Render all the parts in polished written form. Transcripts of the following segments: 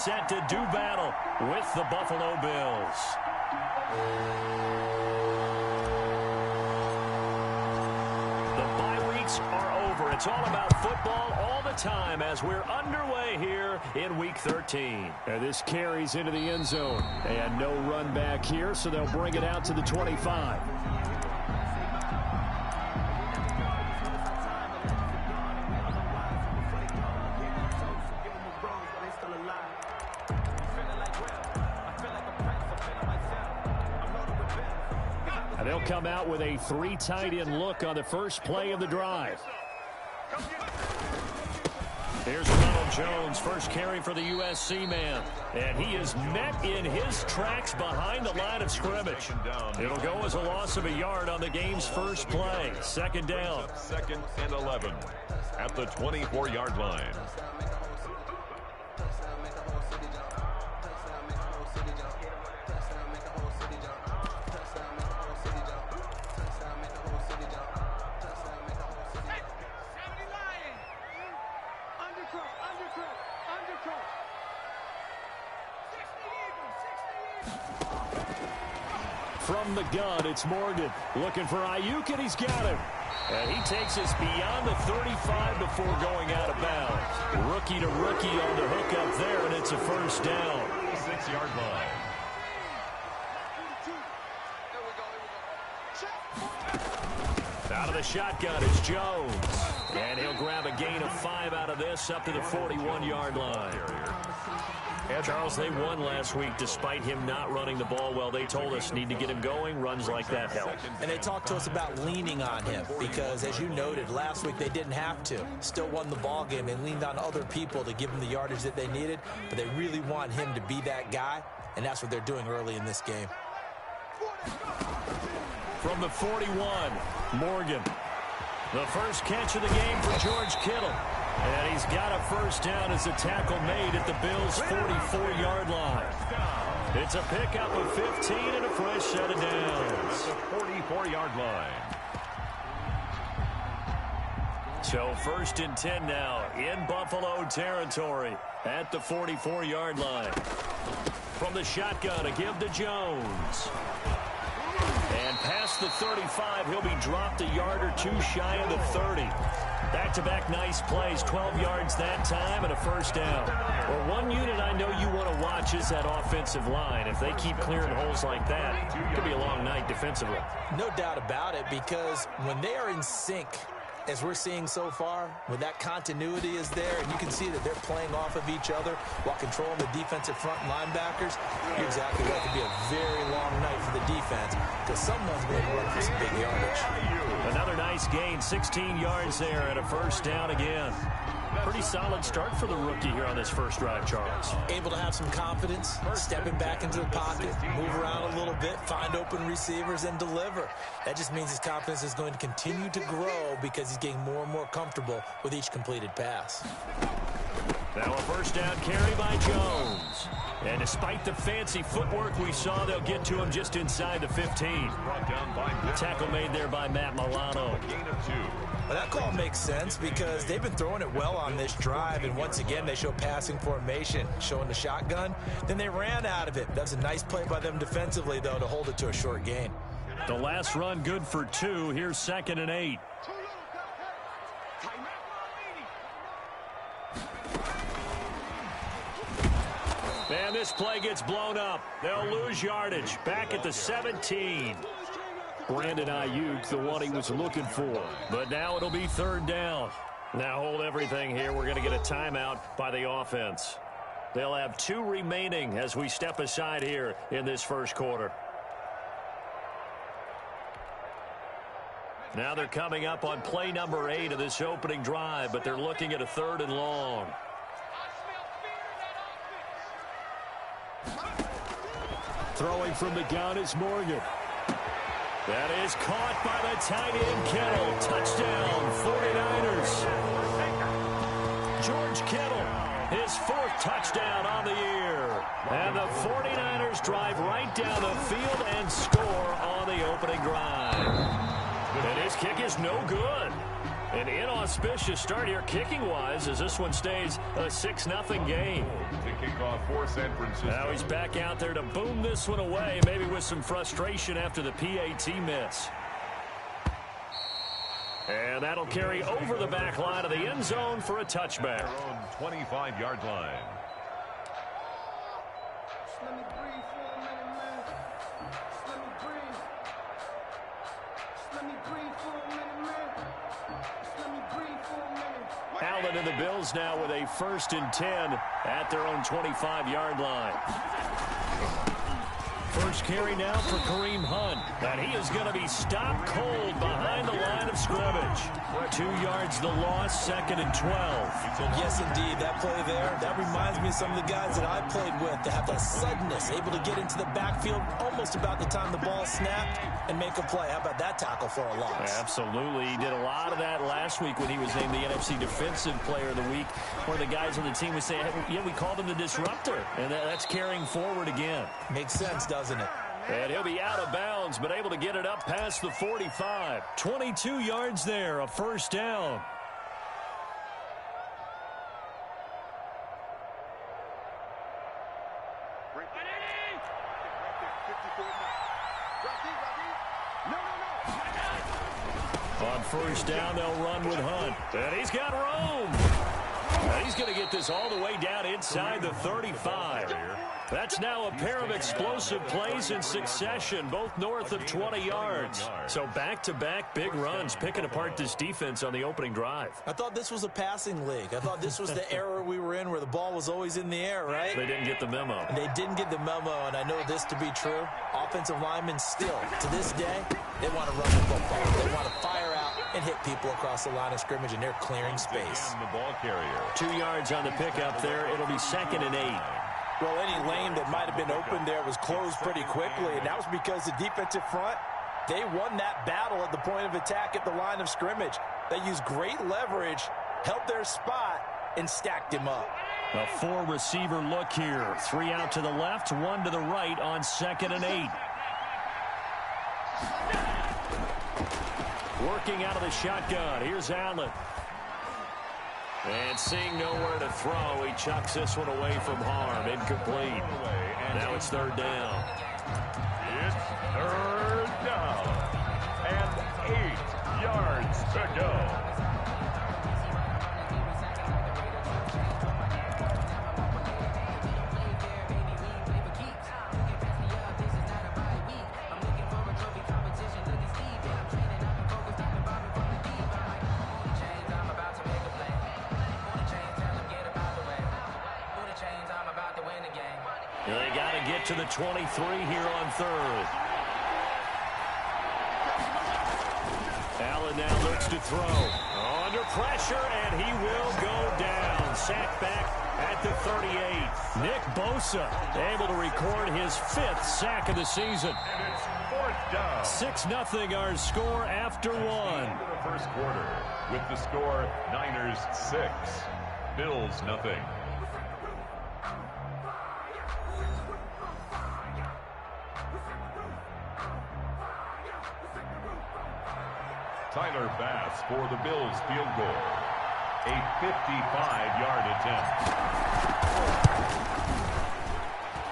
Set to do battle with the Buffalo Bills. The bye weeks are over. It's all about football all the time as we're underway here in Week 13. And this carries into the end zone. And no run back here, so they'll bring it out to the 25. And they'll come out with a 3 tight end look on the first play of the drive. Here's Ronald Jones, first carry for the USC man. And he is met in his tracks behind the line of scrimmage. It'll go as a loss of a yard on the game's first play. Second down. 2nd and 11 at the 24-yard line. From the gun, it's Morgan looking for Ayuk, and he's got him. And he takes us beyond the 35 before going out of bounds. Rookie to rookie on the hook up there, and it's a first down. 6-yard line. Out of the shotgun is Jones. And he'll grab a gain of 5 out of this up to the 41-yard line. And Charles, they won last week despite him not running the ball well. They told us need to get him going. Runs like that help. And they talked to us about leaning on him because, as you noted, last week they didn't have to. Still won the ball game. They leaned on other people to give them the yardage that they needed, but they really want him to be that guy, and that's what they're doing early in this game. From the 41, Morgan. The first catch of the game for George Kittle. And he's got a first down as a tackle made at the Bills' 44-yard line. It's a pickup of 15 and a fresh set of downs. The 44-yard line. So 1st and 10 now in Buffalo territory at the 44-yard line. From the shotgun, a give to Jones. And past the 35, he'll be dropped a yard or two shy of the 30. Back-to-back nice plays, 12 yards that time and a first down. Well, one unit I know you want to watch is that offensive line. If they keep clearing holes like that, it could be a long night defensively. No doubt about it, because when they are in sync, as we're seeing so far, when that continuity is there and you can see that they're playing off of each other while controlling the defensive front linebackers, you're exactly right. It could be a very long night for the defense because someone's going to run for some big yardage. Another nice gain, 16 yards there and a first down again. Pretty solid start for the rookie here on this first drive, Charles. Able to have some confidence, stepping back into the pocket, move around a little bit, find open receivers, and deliver. That just means his confidence is going to continue to grow because he's getting more and more comfortable with each completed pass. Now a first down carry by Jones. And despite the fancy footwork we saw, they'll get to him just inside the 15. Tackle made there by Matt Milano. Well, that call makes sense because they've been throwing it well on this drive, and once again they show passing formation, showing the shotgun. Then they ran out of it. That's a nice play by them defensively, though, to hold it to a short gain. The last run good for 2. Here's 2nd and 8. And this play gets blown up. They'll lose yardage. Back at the 17. Brandon Ayuk, the one he was looking for. But now it'll be 3rd down. Now hold everything here. We're going to get a timeout by the offense. They'll have 2 remaining as we step aside here in this first quarter. Now they're coming up on play number 8 of this opening drive, but they're looking at a 3rd and long. Throwing from the gun is Morgan. That is caught by the tight end Kittle. Touchdown, 49ers. George Kittle, his 4th touchdown on the year. And the 49ers drive right down the field and score on the opening drive. And his kick is no good. An inauspicious start here kicking-wise as this one stays a 6-0 game. The kickoff for San Francisco. Now he's back out there to boom this one away, maybe with some frustration after the PAT miss. And that'll carry over the back line of the end zone for a touchback. Their own 25-yard line. Let me breathe for a minute, man. Let me breathe. Let me breathe for a minute, man. Let me breathe for a minute. Allen and the Bills now with a 1st and 10 at their own 25-yard line. First carry now for Kareem Hunt. And he is going to be stopped cold behind the line of scrimmage. 2 yards the loss, 2nd and 12. Yes, indeed. That play there, that reminds me of some of the guys that I played with that have that suddenness, able to get into the backfield almost about the time the ball snapped and make a play. How about that tackle for a loss? Absolutely. He did a lot of that last week when he was named the NFC Defensive Player of the Week. One of the guys on the team would say, hey, yeah, we called him the disruptor. And that's carrying forward again. Makes sense, doesn't it? And he'll be out of bounds, but able to get it up past the 45. 22 yards there, a first down. On first down, they'll run with Hunt. And he's got room. And he's going to get this all the way down inside the 35. That's now a pair of explosive plays in succession, both north of 20 yards. So back-to-back big runs, picking apart this defense on the opening drive. I thought this was a passing league. I thought this was the era we were in where the ball was always in the air, right? They didn't get the memo. They didn't get the memo, and I know this to be true. Offensive linemen still, to this day, they want to run the football. They want to fire out and hit people across the line of scrimmage, and they're clearing space. The ball carrier. 2 yards on the pickup there. It'll be 2nd and 8. Well, any lane that might have been open there was closed pretty quickly, and that was because the defensive front, they won that battle at the point of attack at the line of scrimmage. They used great leverage, held their spot, and stacked him up. A 4-receiver look here. 3 out to the left, 1 to the right on 2nd and 8. Working out of the shotgun. Here's Allen. And seeing nowhere to throw, he chucks this one away from harm. Incomplete. Now it's 3rd down. It's 3rd down. And 8 yards to go. They got to get to the 23 here on 3rd. Allen now looks to throw. Under pressure, and he will go down. Sacked back at the 38. Nick Bosa able to record his 5th sack of the season. And it's 4th down. 6-0 our score after 1. The first quarter with the score Niners 6, Bills nothing. Tyler Bass for the Bills field goal. A 55-yard attempt.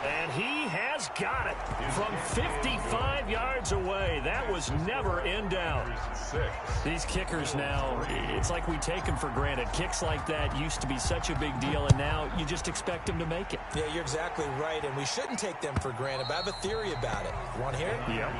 And he has got it from 55 yards away. That was never in doubt. 6. These kickers now, it's like we take them for granted. Kicks like that used to be such a big deal, and now you just expect them to make it. Yeah, you're exactly right, and we shouldn't take them for granted, but I have a theory about it. You want to hear it? Yeah.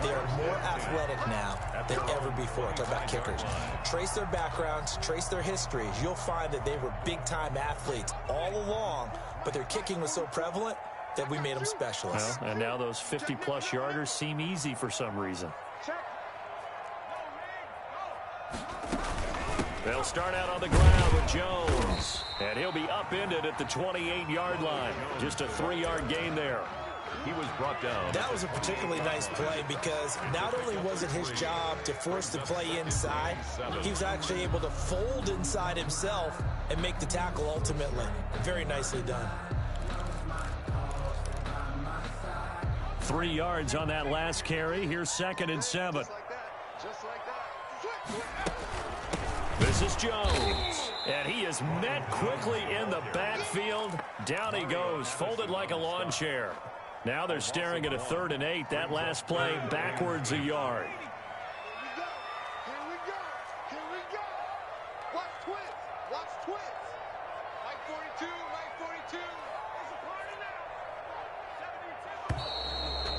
They are more athletic now than ever before. Talk about kickers. Trace their backgrounds, trace their histories. You'll find that they were big-time athletes all along, but their kicking was so prevalent that we made them specialists. Well, and now those 50-plus yarders seem easy for some reason. They'll start out on the ground with Jones. And he'll be upended at the 28-yard line. Just a 3-yard gain there. He was brought down. That was a particularly nice play because not only was it his job to force the play inside, he was actually able to fold inside himself and make the tackle ultimately. Very nicely done. 3 yards on that last carry. Here's 2nd and 7. This is Jones. And he is met quickly in the backfield. Down he goes, folded like a lawn chair. Now they're staring at a 3rd and 8. That last play backwards a yard.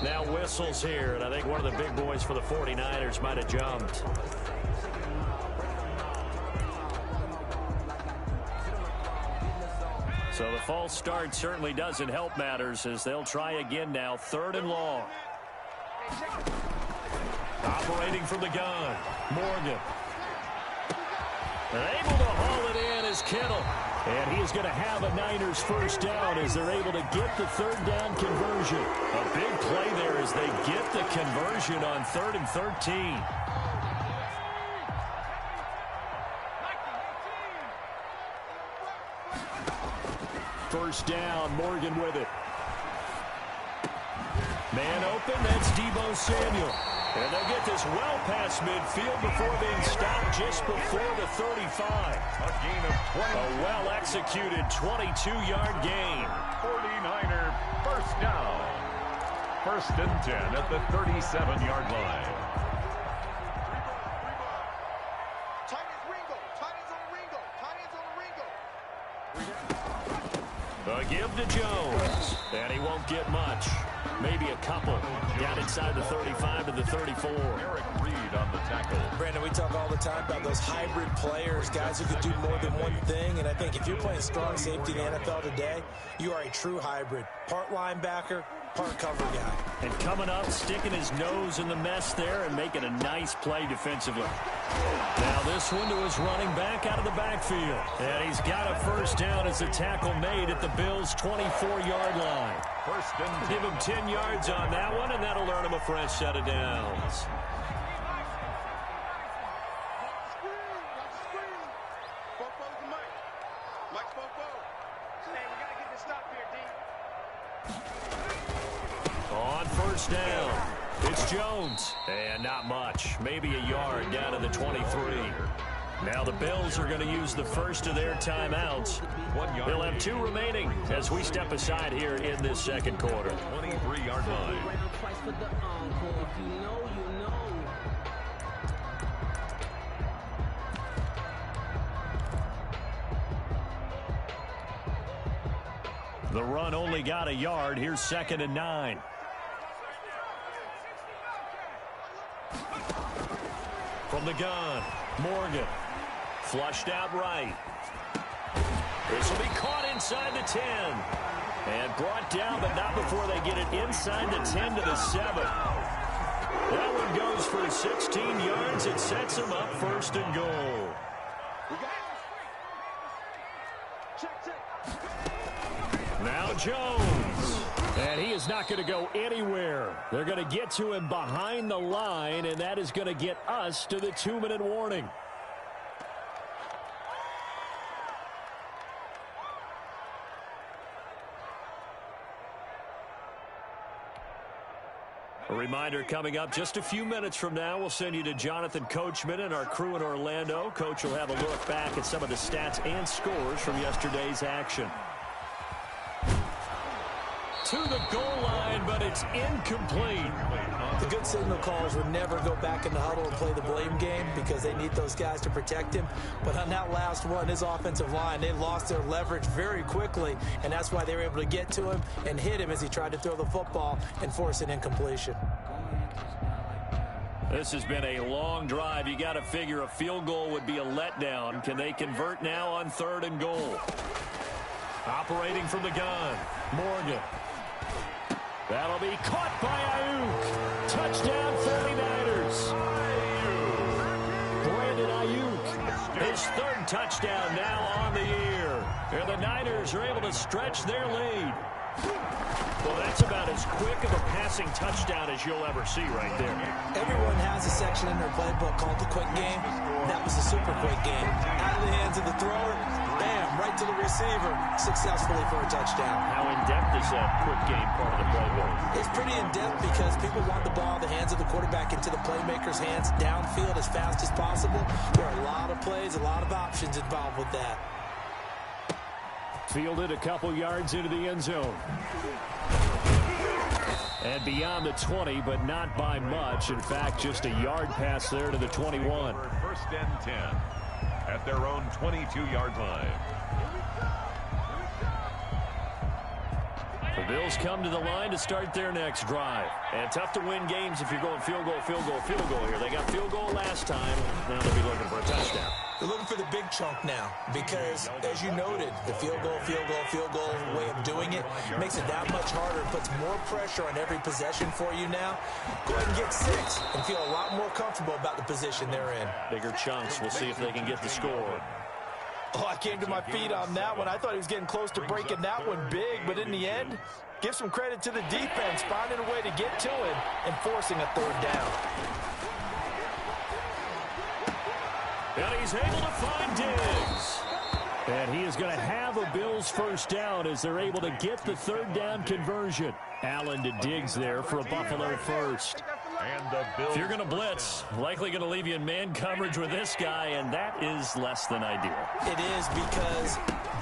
Now whistles here, and I think one of the big boys for the 49ers might have jumped. So the false start certainly doesn't help matters as they'll try again now. 3rd and long. Operating from the gun, Morgan. And able to haul it in is Kittle. And he is going to have a Niners first down as they're able to get the 3rd down conversion. A big play there as they get the conversion on 3rd and 13. First down, Morgan with it. Man open, that's Deebo Samuel. And they'll get this well past midfield before being stopped just before the 35. A gain of 20. A well-executed 22-yard gain. 49er first down. 1st and 10 at the 37-yard line. A give to Jones. And he won't get much. Maybe a couple. Down inside the 35 to the 34. Eric Reed on the tackle. Brandon, we talk all the time about those hybrid players, guys who can do more than one thing. And I think if you're playing strong safety in the NFL today, you are a true hybrid. Part linebacker, part cover guy. And coming up, sticking his nose in the mess there and making a nice play defensively. Now this one to his running back out of the backfield. And he's got a first down as the tackle made at the Bills' 24-yard line. 1st and 10. Give him 10 yards on that one, and that'll earn him a fresh set of downs. On first down, it's Jones. And not much, maybe a yard down to the 23. Now the Bills are going to use the first of their timeouts. They'll have 2 remaining as we step aside here in this second quarter. 23-yard line. The run only got a yard. Here's 2nd and 9. From the gun, Morgan. Flushed out right. This will be caught inside the 10. And brought down, but not before they get it inside the 10 to the 7. That one goes for 16 yards. It sets them up 1st and goal. Now Jones. And he is not going to go anywhere. They're going to get to him behind the line, and that is going to get us to the 2-minute warning. A reminder coming up just a few minutes from now, we'll send you to Jonathan Coachman and our crew in Orlando. Coach will have a look back at some of the stats and scores from yesterday's action. To the goal line, but it's incomplete. The good signal callers would never go back in the huddle and play the blame game because they need those guys to protect him. But on that last one, his offensive line, they lost their leverage very quickly, and that's why they were able to get to him and hit him as he tried to throw the football and force an incompletion. This has been a long drive. You got to figure a field goal would be a letdown. Can they convert now on 3rd and goal? Operating from the gun, Morgan. That'll be caught by Ayuk. Touchdown 49ers. Brandon Ayuk. His 3rd touchdown now on the year. And the Niners are able to stretch their lead. Well, that's about as quick of a passing touchdown as you'll ever see right there. Everyone has a section in their playbook called the quick game. That was the super quick game. Out of the hands of the thrower, bam, right to the receiver, successfully for a touchdown. How in-depth is is that quick game part of the playbook? It's pretty in-depth because people want the ball in the hands of the quarterback into the playmaker's hands downfield as fast as possible. There are a lot of plays, a lot of options involved with that. Fielded a couple yards into the end zone. And beyond the 20, but not by much. In fact, just a yard pass there to the 21. First and 10 at their own 22-yard line. The Bills come to the line to start their next drive. And tough to win games if you're going field goal, field goal, field goal here. They got field goal last time. Now they'll be looking for a touchdown. They're looking for the big chunk now because, as you noted, the field goal way of doing it makes it that much harder and puts more pressure on every possession for you now. Go ahead and get 6 and feel a lot more comfortable about the position they're in. Bigger chunks. We'll see if they can get the score. Oh, I came to my feet on that one. I thought he was getting close to breaking that one big, but in the end, give some credit to the defense, finding a way to get to it and forcing a third down. And he's able to find Diggs. And he is going to have a Bills first down as they're able to get the third down conversion. Allen to Diggs there for a Buffalo first. And the Bills, if you're going to blitz, likely going to leave you in man coverage with this guy, and that is less than ideal. It is because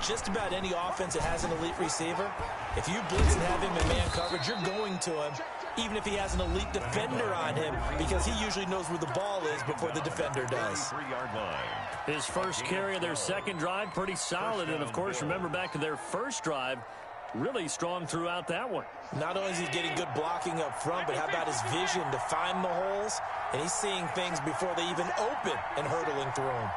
just about any offense that has an elite receiver, if you blitz and have him in man coverage, you're going to him, even if he has an elite defender on him, because he usually knows where the ball is before the defender does. 3-yard line. His first carry of their second drive, pretty solid. And, of course, remember back to their first drive, really strong throughout that one. Not only is he getting good blocking up front, but how about his vision to find the holes? And he's seeing things before they even open and hurdling through them.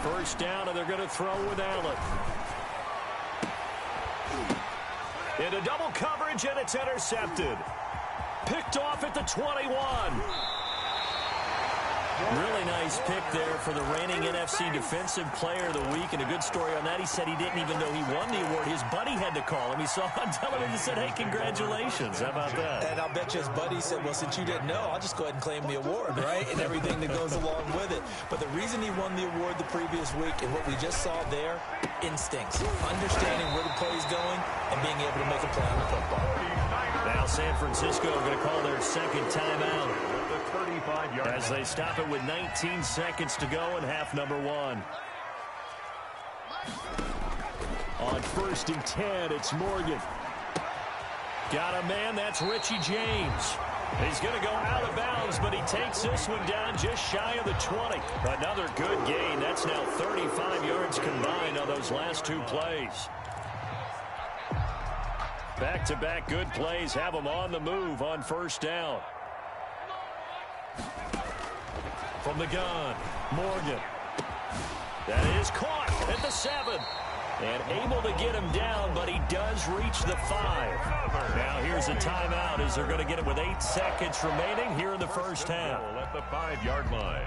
First down, and they're going to throw with Allen. Into double coverage, and it's intercepted. Picked off at the 21. Really nice pick there for the reigning NFC Defensive Player of the Week, and a good story on that. He said he didn't even know he won the award. His buddy had to call him. He saw on television and said, hey, congratulations. How about that? And I'll bet you his buddy said, well, since you didn't know, I'll just go ahead and claim the award, right? And everything that goes along with it. But the reason he won the award the previous week and what we just saw there, instincts, understanding where the play is going and being able to make a play on the football. Now San Francisco going to call their second timeout as they stop it with 19 seconds to go in half number 1. On first and 10, it's Morgan. Got a man, that's Richie James. He's going to go out of bounds, but he takes this one down just shy of the 20. Another good gain. That's now 35 yards combined on those last 2 plays. Back-to-back good plays have them on the move on first down. From the gun, Morgan. That is caught at the 7. And able to get him down, but he does reach the 5. Now here's a timeout as they're going to get it with 8 seconds remaining here in the first half. At the 5-yard line.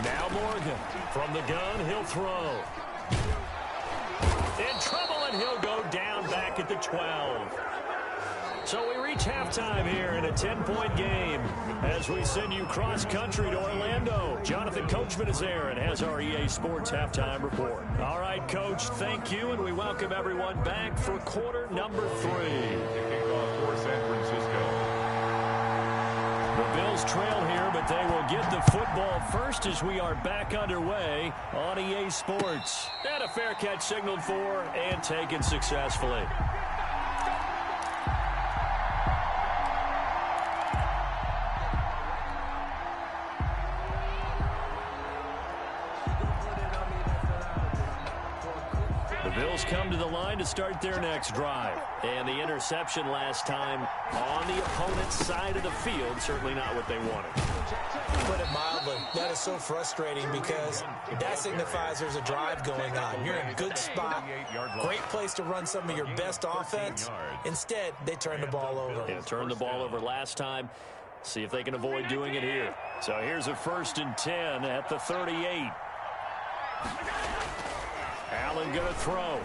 Now Morgan from the gun, he'll throw. In trouble, and he'll go down back at the 12. So we reach halftime here in a 10-point game as we send you cross-country to Orlando. Jonathan Coachman is there and has our EA Sports halftime report. All right, Coach, thank you, and we welcome everyone back for quarter number 3. Kickoff for San Francisco. The Bills trail here, but they will get the football first as we are back underway on EA Sports. And a fair catch signaled for and taken successfully. Bills come to the line to start their next drive. And the interception last time on the opponent's side of the field, certainly not what they wanted. Put it mildly, that is so frustrating because that signifies there's a drive going on. You're in a good spot, great place to run some of your best offense. Instead, they turn the ball over. Yeah, turned the ball over last time. See if they can avoid doing it here. So here's a 1st and 10 at the 38. Allen going to throw.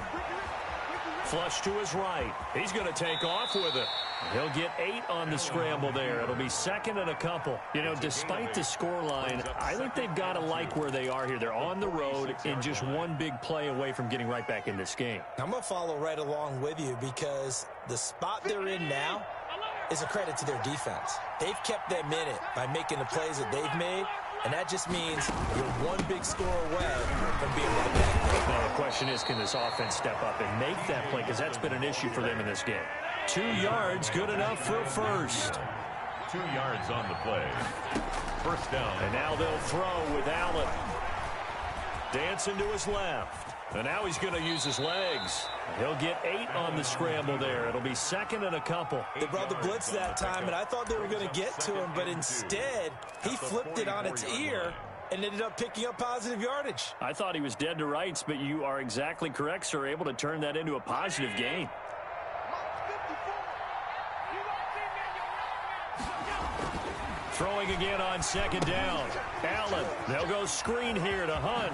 Flush to his right. He's going to take off with it. He'll get 8 on the scramble there. It'll be second and a couple. You know, despite the scoreline, I think they've got to like where they are here. They're on the road and just one big play away from getting right back in this game. I'm going to follow right along with you because the spot they're in now is a credit to their defense. They've kept them in it by making the plays that they've made, and that just means you're one big score away from being right back. Now, the question is, can this offense step up and make that play? Because that's been an issue for them in this game. 2 yards, good enough for a first. 2 yards on the play. First down. And now they'll throw with Allen. Dancing to his left. And now he's going to use his legs. He'll get 8 on the scramble there. It'll be second and a couple. They brought the blitz that time, and I thought they were going to get to him, but instead, he flipped it on its ear and ended up picking up positive yardage. I thought he was dead to rights, but you are exactly correct, sir. Able to turn that into a positive gain. Throwing again on second down. Allen, they'll go screen here to Hunt.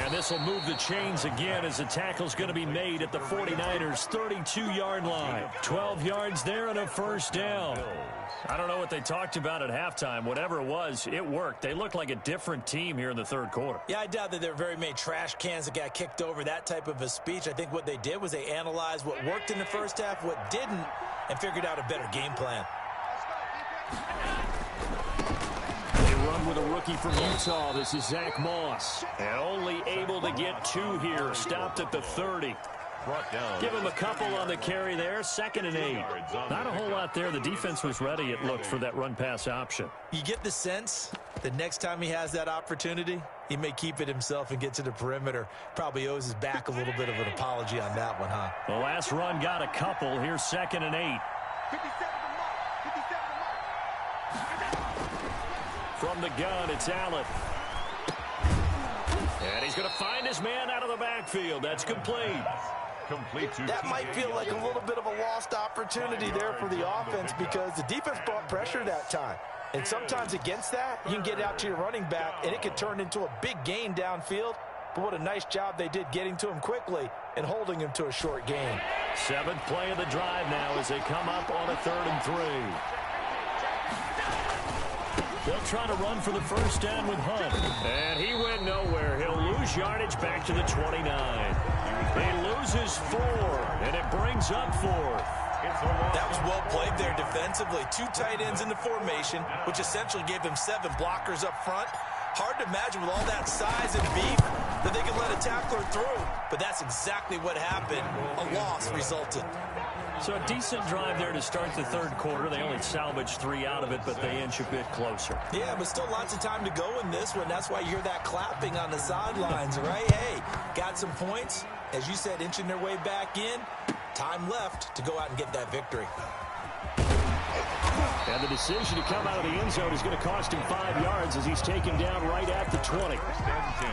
And this will move the chains again as the tackle's going to be made at the 49ers' 32-yard line. 12 yards there and a first down. I don't know what they talked about at halftime. Whatever it was, it worked. They look like a different team here in the third quarter. Yeah, I doubt that there are very many trash cans that got kicked over, that type of a speech. I think what they did was they analyzed what worked in the first half, what didn't, and figured out a better game plan. They run with a rookie from Utah. This is Zach Moss. And only able to get 2 here. Stopped at the 30. Give him a couple on the carry there. Second and 8. Not a whole lot there. The defense was ready, it looked, for that run-pass option. You get the sense that next time he has that opportunity, he may keep it himself and get to the perimeter. Probably owes his back a little bit of an apology on that one, huh? The last run got a couple. Here's second and 8. From the gun, it's Allen. And he's going to find his man out of the backfield. That's complete. That might feel like a little bit of a lost opportunity there for the offense because the defense brought pressure that time. And sometimes against that, you can get out to your running back, and it could turn into a big gain downfield. But what a nice job they did getting to him quickly and holding him to a short gain. 7th play of the drive now as they come up on a 3rd and 3. They'll try to run for the first down with Hunt. And he went nowhere. He'll lose yardage back to the 29. He loses 4, and it brings up 4th. That was well played there defensively. 2 tight ends in the formation, which essentially gave them 7 blockers up front. Hard to imagine with all that size and beef that they could let a tackler through. But that's exactly what happened. A loss resulted. So a decent drive there to start the third quarter. They only salvaged 3 out of it, but they inch a bit closer. Yeah, but still lots of time to go in this one. That's why you hear that clapping on the sidelines, right? Hey, got some points. As you said, inching their way back in. Time left to go out and get that victory. And the decision to come out of the end zone is going to cost him 5 yards as he's taken down right at the 20. Stand 10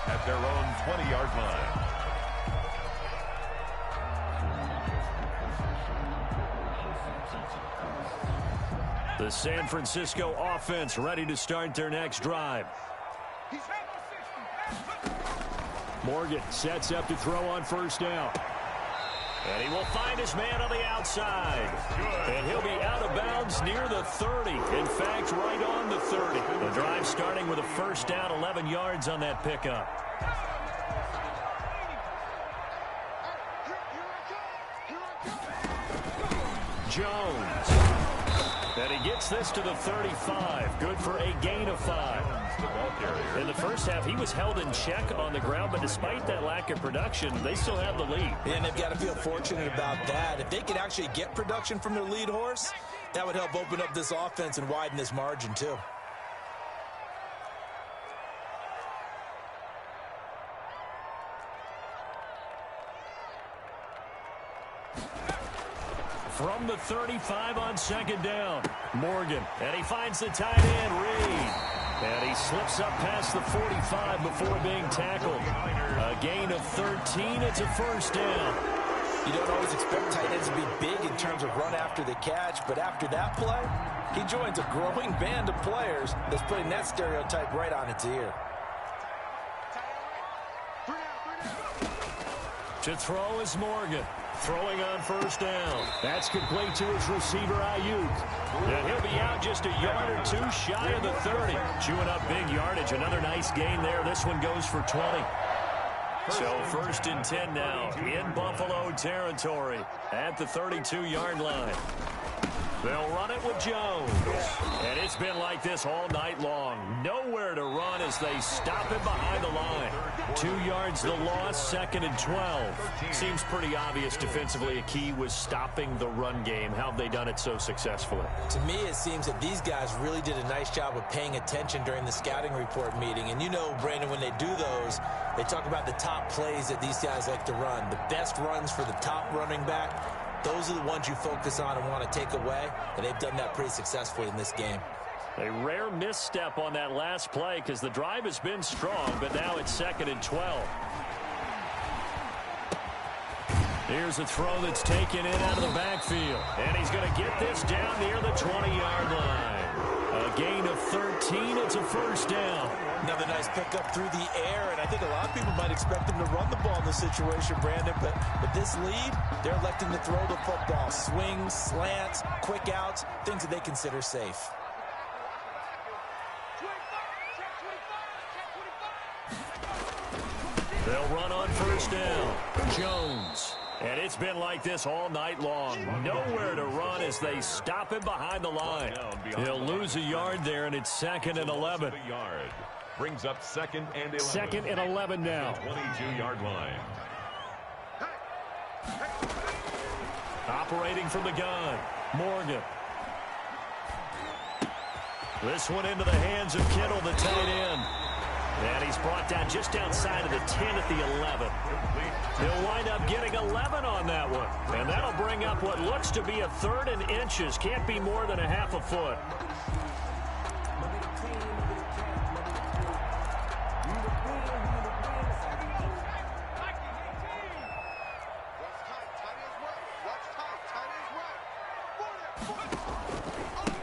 at their own 20-yard line. The San Francisco offense ready to start their next drive. Morgan sets up to throw on first down. And he will find his man on the outside. And he'll be out of bounds near the 30. In fact, right on the 30. The drive starting with a first down, 11 yards on that pickup. Jones. And he gets this to the 35. Good for a gain of 5. In the first half, he was held in check on the ground, but despite that lack of production, they still have the lead. And they've got to feel fortunate about that. If they could actually get production from their lead horse, that would help open up this offense and widen this margin, too. From the 35 on second down, Morgan. And he finds the tight end, Reed. And he slips up past the 45 before being tackled. A gain of 13. It's a first down. You don't always expect tight ends to be big in terms of run after the catch, but after that play, he joins a growing band of players that's putting that stereotype right on its ear. To throw is Morgan. Throwing on first down. That's complete to his receiver, Ayuk. And he'll be out just a yard or two shy of the 30. Chewing up big yardage. Another nice gain there. This one goes for 20. So first and 10 now in Buffalo territory at the 32-yard line. They'll run it with Jones. And it's been like this all night long. Nowhere to run as they stop him behind the line. 2 yards the loss, second and 12. Seems pretty obvious defensively a key was stopping the run game. How have they done it so successfully? To me, it seems that these guys really did a nice job of paying attention during the scouting report meeting. And you know, Brandon, when they do those, they talk about the top plays that these guys like to run. The best runs for the top running back. Those are the ones you focus on and want to take away, and they've done that pretty successfully in this game. A rare misstep on that last play because the drive has been strong, but now it's second and 12. Here's a throw that's taken in out of the backfield, and he's going to get this down near the 20-yard line. A gain of 13. It's a first down. Another nice pickup through the air, and I think a lot of people might expect them to run the ball in this situation, Brandon, but with this lead, they're electing to throw the football. Swings, slants, quick outs, things that they consider safe. They'll run on first down. Jones. And it's been like this all night long. Nowhere to run as they stop him behind the line. He'll lose a yard there, and it's second and 11. Brings up second and 11. Second and 11 now. 22-yard line. Operating from the gun, Morgan. This one into the hands of Kittle, the tight end. And he's brought down just outside of the 10 at the 11. He'll wind up getting 11 on that one. And that'll bring up what looks to be a third and inches. Can't be more than a half a foot.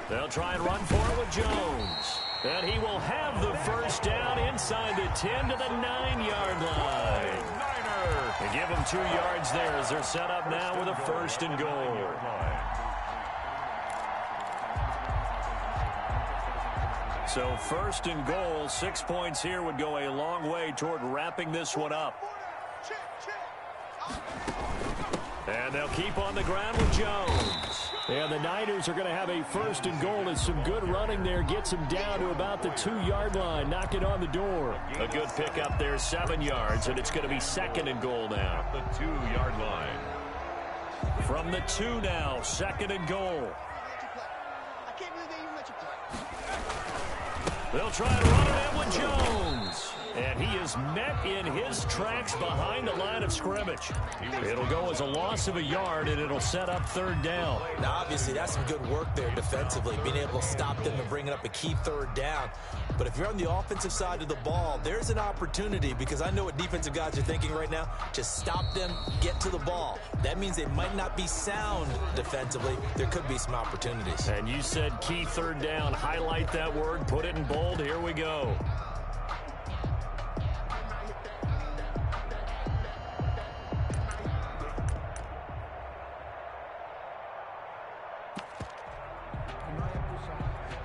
They'll try and run for it with Jones. And he will have the first down inside the 10 to the 9-yard line. They give him 2 yards there as they're set up now with a first and goal. So first and goal, 6 points here would go a long way toward wrapping this one up. And they'll keep on the ground with Jones. And the Niners are going to have a first and goal as some good running there gets him down to about the 2-yard line, knocking on the door. A good pickup there, 7 yards, and it's going to be second and goal now. The 2-yard line. From the 2 now, second and goal. They'll try and run it in with Jones. And he is met in his tracks behind the line of scrimmage. It'll go as a loss of a yard, and it'll set up third down. Now, obviously, that's some good work there defensively, being able to stop them and bringing up a key third down. But if you're on the offensive side of the ball, there's an opportunity, because I know what defensive guys are thinking right now. Just stop them, get to the ball. That means they might not be sound defensively. There could be some opportunities. And you said key third down. Highlight that word, put it in bold. Here we go.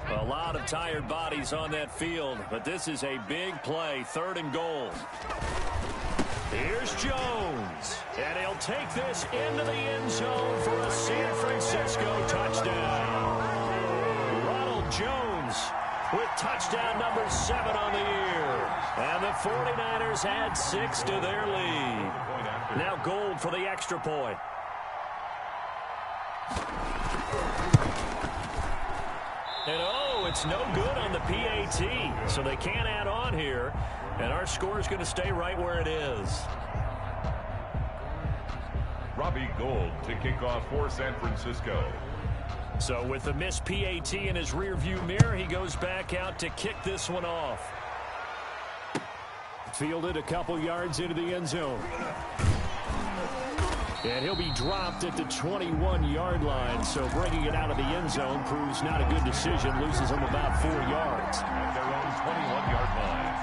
A lot of tired bodies on that field, but this is a big play, third and goal. Here's Jones, and he'll take this into the end zone for a San Francisco touchdown. Ronald Jones with touchdown number 7 on the year. And the 49ers add 6 to their lead. Now Gold for the extra point. And oh, it's no good on the PAT, so they can't add on here, and our score is going to stay right where it is. Robbie Gould to kick off for San Francisco. So with the missed PAT in his rearview mirror, he goes back out to kick this one off. Fielded a couple yards into the end zone. And he'll be dropped at the 21-yard line, so bringing it out of the end zone proves not a good decision. Loses him about 4 yards. At their own 21-yard line.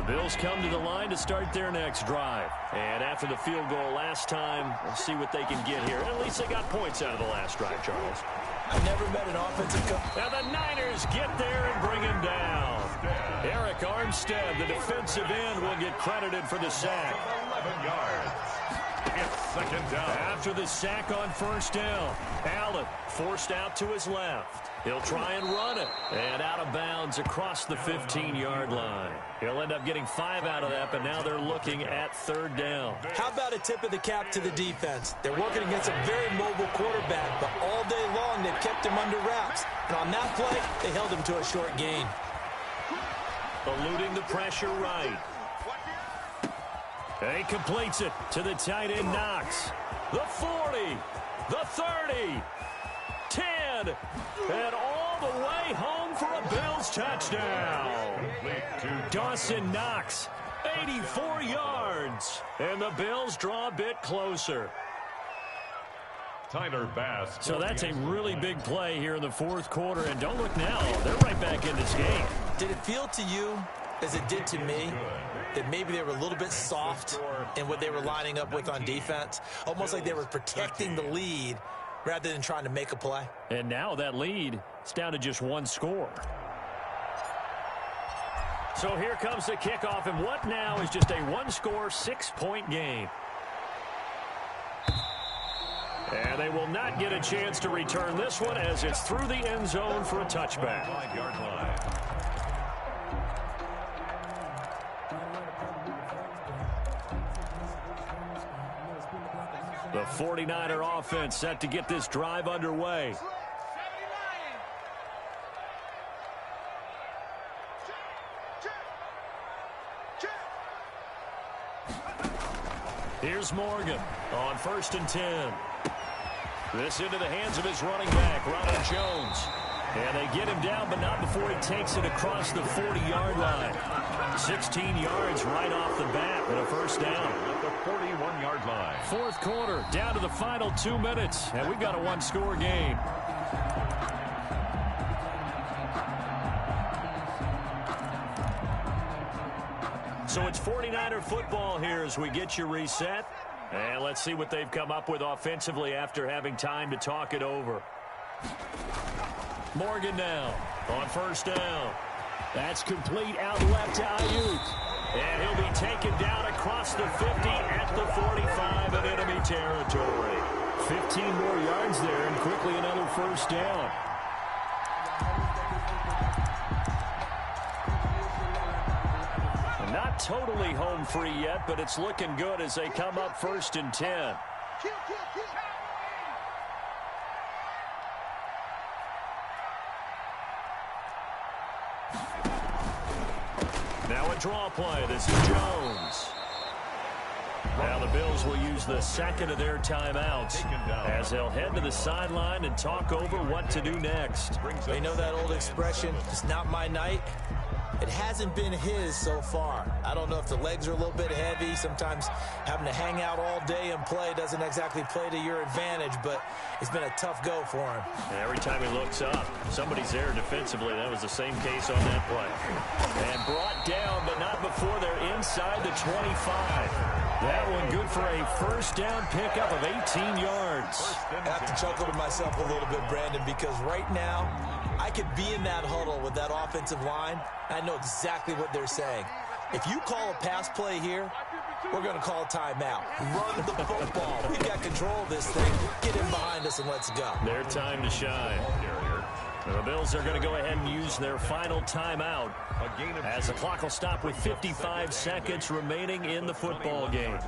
Bills come to the line to start their next drive. And after the field goal last time, we'll see what they can get here. At least they got points out of the last drive, Charles. I never met an offensive coach. Now the Niners get there and bring him down. Eric Armstead, the defensive end, will get credited for the sack. 11 yards. It's second down. After the sack on first down, Allen forced out to his left. He'll try and run it. And out of bounds across the 15-yard line. He'll end up getting 5 out of that, but now they're looking at third down. How about a tip of the cap to the defense? They're working against a very mobile quarterback, but all day long they've kept him under wraps. And on that play, they held him to a short gain. Eluding the pressure right. He completes it to the tight end Knox. The 40, the 30, 10, and all the way home for a Bills touchdown. Dawson Knox, 84 yards, and the Bills draw a bit closer. Tyler Bass. So that's a really big play here in the fourth quarter, and don't look now, they're right back in this game. Did it feel to you, as it did to me, that maybe they were a little bit soft in what they were lining up with on defense? Almost like they were protecting the lead rather than trying to make a play. And now that lead is down to just one score. So here comes the kickoff, and what now is just a one-score, 6-point game. And they will not get a chance to return this one as it's through the end zone for a touchback. 5-yard line. The 49er offense set to get this drive underway. Here's Morgan on 1st and 10. This into the hands of his running back, Ronald Jones. And they get him down, but not before he takes it across the 40-yard line. 16 yards right off the bat and a first down. At the 41-yard line. Fourth quarter, down to the final 2 minutes, and we've got a one-score game. So it's 49er football here as we get you reset. And let's see what they've come up with offensively after having time to talk it over. Morgan now on first down. That's complete out left to Ayuk. And he'll be taken down across the 50 at the 45 in enemy territory. 15 more yards there and quickly another first down. Not totally home free yet, but it's looking good as they come up 1st and 10. Now a draw play. This is Jones. Now the Bills will use the second of their timeouts as they'll head to the sideline and talk over what to do next. You know that old expression, it's not my night? It hasn't been his so far. I don't know if the legs are a little bit heavy. Sometimes having to hang out all day and play doesn't exactly play to your advantage, but it's been a tough go for him. And every time he looks up, somebody's there defensively. That was the same case on that play. And brought down, but not before they're inside the 25. That one good for a first down pickup of 18 yards. I have to chuckle to myself a little bit, Brandon, because right now I could be in that huddle with that offensive line. I know exactly what they're saying. If you call a pass play here, we're going to call a timeout. Run the football. We've got control of this thing. Get in behind us and let's go. Their time to shine. The Bills are going to go ahead and use their final timeout as the clock will stop with 55 seconds remaining in the football game.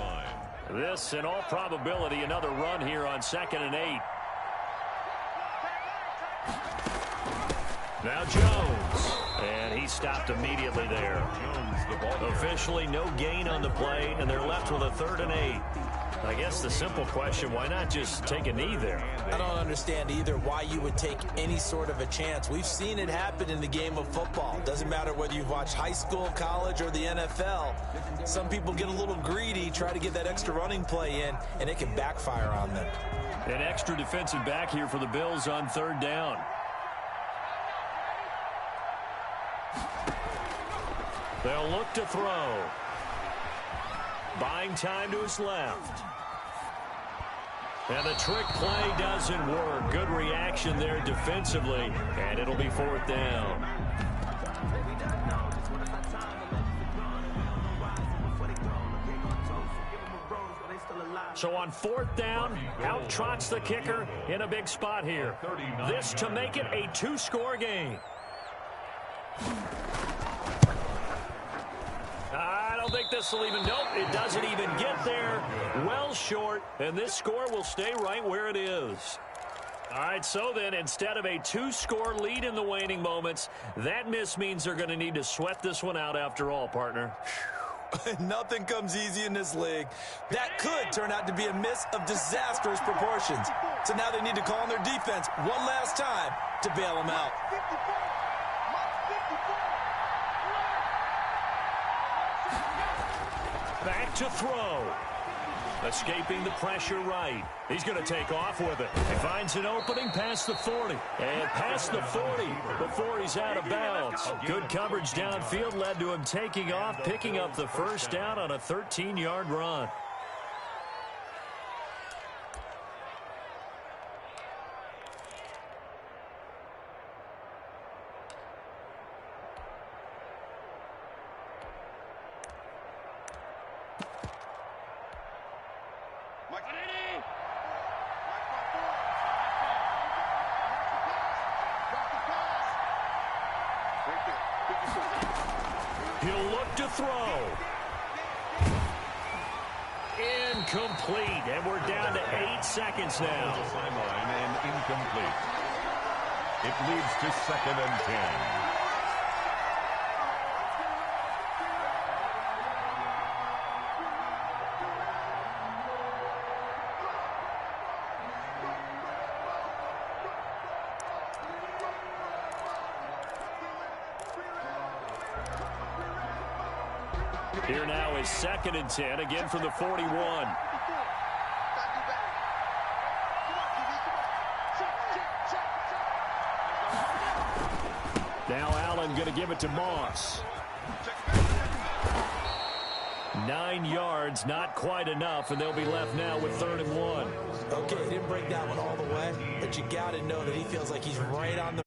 This, in all probability, another run here on 2nd and 8. Now Jones, and he stopped immediately there. Officially no gain on the play, and they're left with a 3rd and 8. I guess the simple question, why not just take a knee there? I don't understand either why you would take any sort of a chance. We've seen it happen in the game of football. Doesn't matter whether you've watched high school, college, or the NFL. Some people get a little greedy, try to get that extra running play in, and it can backfire on them. An extra defensive back here for the Bills on 3rd down. They'll look to throw. Buying time to his left. And the trick play doesn't work. Good reaction there defensively, and it'll be 4th down. So on 4th down, out trots the kicker in a big spot here. This to make it a 2-score game. I don't think this will even, nope, it doesn't even get there. Well short, and this score will stay right where it is. All right, so then instead of a 2-score lead in the waning moments, that miss means they're going to need to sweat this one out after all, partner. Nothing comes easy in this league. That could turn out to be a miss of disastrous proportions. So now they need to call on their defense one last time to bail them out. Back to throw. Escaping the pressure right. He's going to take off with it. He finds an opening past the 40. And past the 40 before he's out of bounds. Good coverage downfield led to him taking off, picking up the first down on a 13-yard run. He'll look to throw. Incomplete, and we're down to 8 seconds now. Sideline and incomplete. It leads to 2nd and 10. Here now is 2nd and 10, again from the 41. Now Allen going to give it to Moss. 9 yards, not quite enough, and they'll be left now with 3rd and 1. Okay, he didn't break that one all the way, but you got to know that he feels like he's right on the